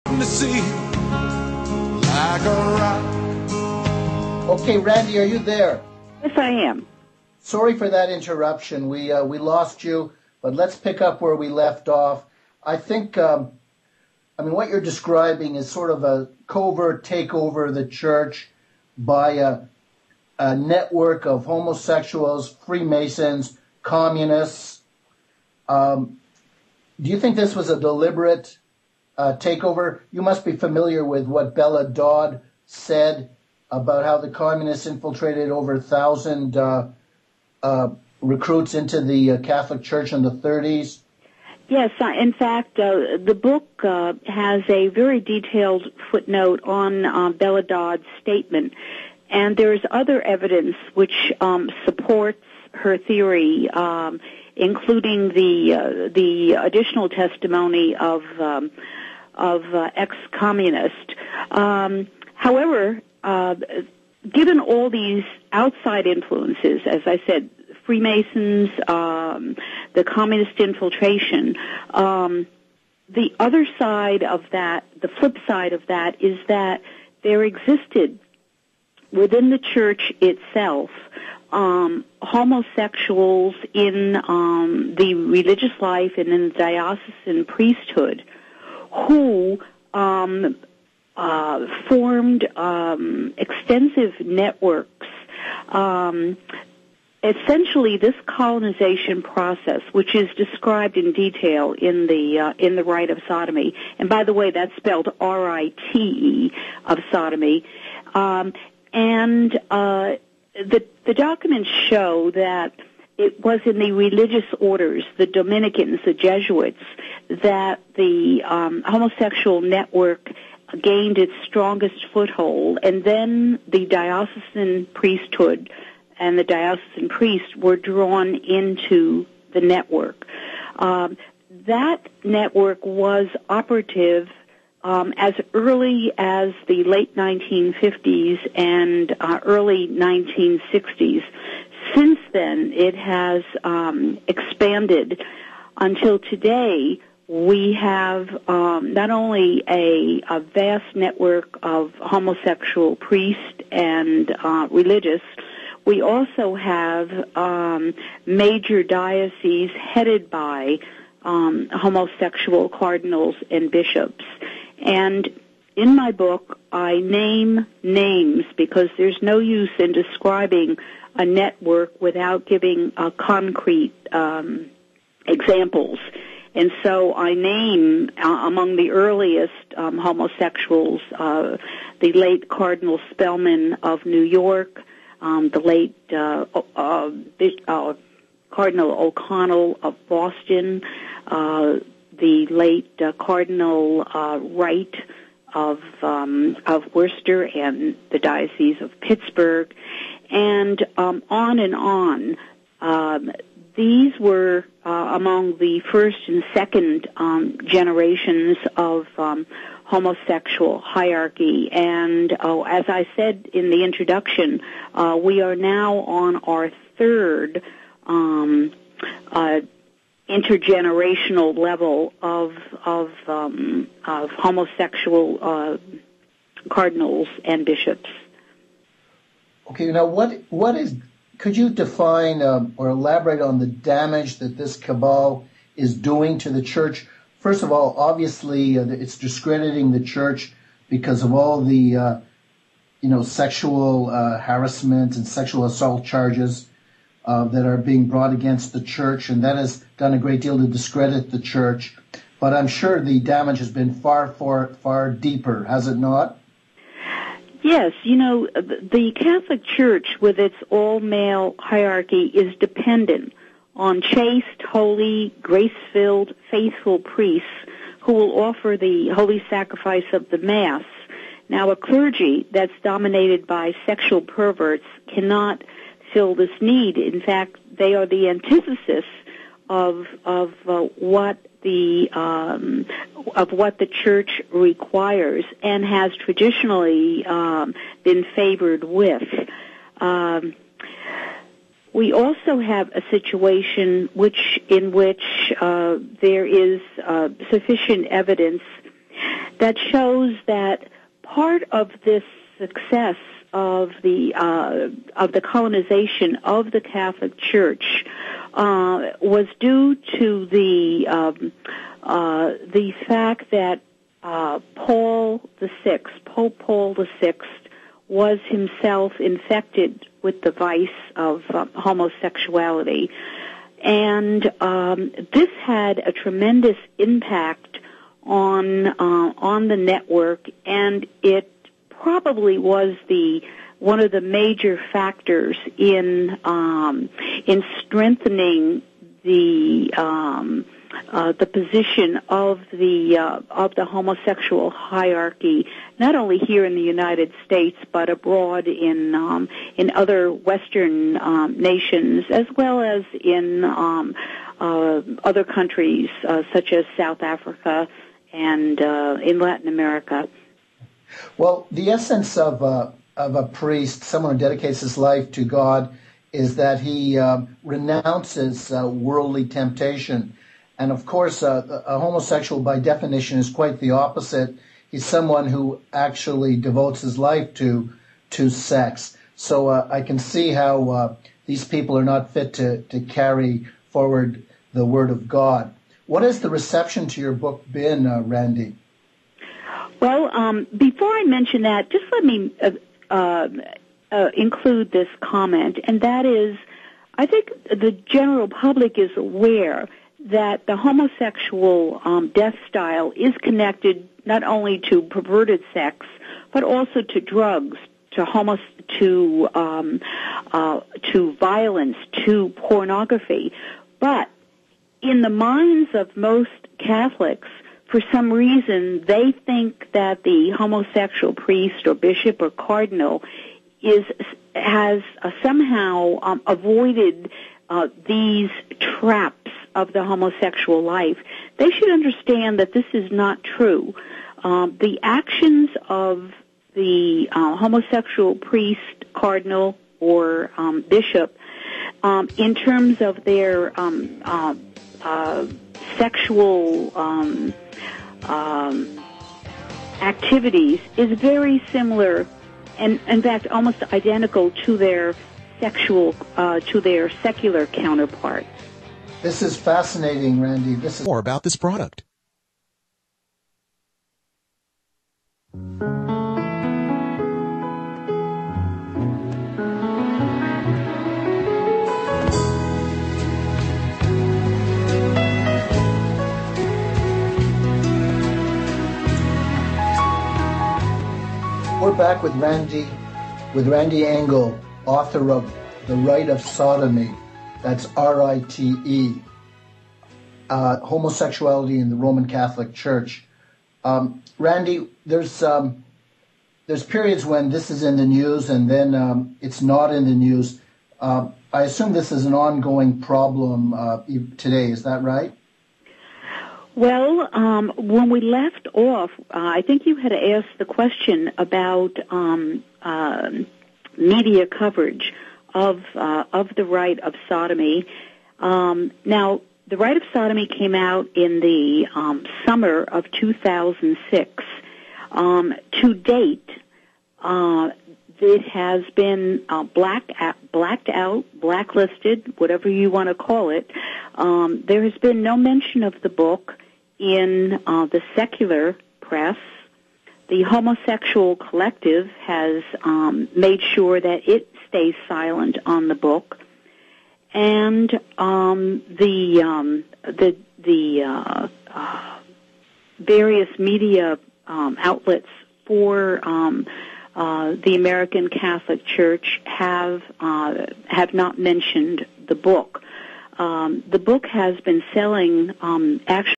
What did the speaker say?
To see like a rock. Okay, Randy, are you there? Yes, I am. Sorry for that interruption. We lost you, but let's pick up where we left off. I think, what you're describing is sort of a covert takeover of the church by a network of homosexuals, Freemasons, communists. Do you think this was a deliberate takeover? You must be familiar with what Bella Dodd said about how the communists infiltrated over 1,000 recruits into the Catholic Church in the 30s. Yes, in fact, the book has a very detailed footnote on Bella Dodd's statement, and there's other evidence which supports her theory, including the additional testimony of ex-communist. However, given all these outside influences, as I said, Freemasons, the communist infiltration, the other side of that, the flip side of that, is that there existed within the church itself homosexuals in the religious life and in the diocesan priesthood who formed extensive networks. Essentially, this colonization process, which is described in detail in the Rite of Sodomy, and by the way, that's spelled R-I-T-E of sodomy, and the documents show that it was in the religious orders, the Dominicans, the Jesuits, that the homosexual network gained its strongest foothold, and then the diocesan priesthood and the diocesan priests were drawn into the network. That network was operative as early as the late 1950s and early 1960s. Since then, it has expanded until today. We have not only a vast network of homosexual priests and religious, we also have major dioceses headed by homosexual cardinals and bishops. And in my book, I name names because there's no use in describing a network without giving concrete examples. And so I name among the earliest homosexuals the late Cardinal Spellman of New York, the late Cardinal O'Connell of Boston, the late Cardinal Wright of Worcester and the Diocese of Pittsburgh, and on and on. These were among the first and second generations of homosexual hierarchy. And as I said in the introduction, we are now on our third intergenerational level of homosexual cardinals and bishops. Okay, now what is? Could you define or elaborate on the damage that this cabal is doing to the church? First of all, obviously, it's discrediting the church because of all the, sexual harassment and sexual assault charges that are being brought against the church, and that has done a great deal to discredit the church. But I'm sure the damage has been far deeper, has it not? Yes, the Catholic Church, with its all-male hierarchy, is dependent on chaste, holy, grace-filled, faithful priests who will offer the holy sacrifice of the Mass. Now, a clergy that's dominated by sexual perverts cannot fill this need. In fact, they are the antithesis of what the Church requires and has traditionally been favored with. We also have a situation in which there is sufficient evidence that shows that part of this success of the colonization of the Catholic Church was due to the fact that Pope Paul VI, was himself infected with the vice of homosexuality, and this had a tremendous impact on the network, and it probably was one of the major factors in strengthening the position of the homosexual hierarchy, not only here in the United States but abroad in other Western nations, as well as in other countries such as South Africa and in Latin America. Well, the essence of a priest, someone who dedicates his life to God, is that he renounces worldly temptation. And of course, a homosexual by definition is quite the opposite. He's someone who actually devotes his life to sex. So I can see how these people are not fit to carry forward the word of God. What has the reception to your book been, Randy? Well, before I mention that, just let me include this comment, and that is, I think the general public is aware that the homosexual death style is connected not only to perverted sex, but also to drugs, to violence, to pornography. But in the minds of most Catholics, for some reason, they think that the homosexual priest or bishop or cardinal has somehow avoided these traps of the homosexual life. They should understand that this is not true. The actions of the homosexual priest, cardinal, or bishop, in terms of their sexual activities, is very similar, and in fact almost identical to their secular counterparts. This is fascinating, Randy. More about this product. We're back with Randy Engel, author of The Rite of Sodomy. That's R-I-T-E, homosexuality in the Roman Catholic Church. Randy, there's periods when this is in the news and then it's not in the news. I assume this is an ongoing problem today. Is that right? Well, when we left off, I think you had asked the question about media coverage of the Rite of Sodomy. Now, the Rite of Sodomy came out in the summer of 2006. To date, it has been blacked out, blacklisted, whatever you want to call it. There has been no mention of the book in the secular press. The homosexual collective has made sure that it stays silent on the book, and the various media outlets for the American Catholic Church have not mentioned the book. The book has been selling actually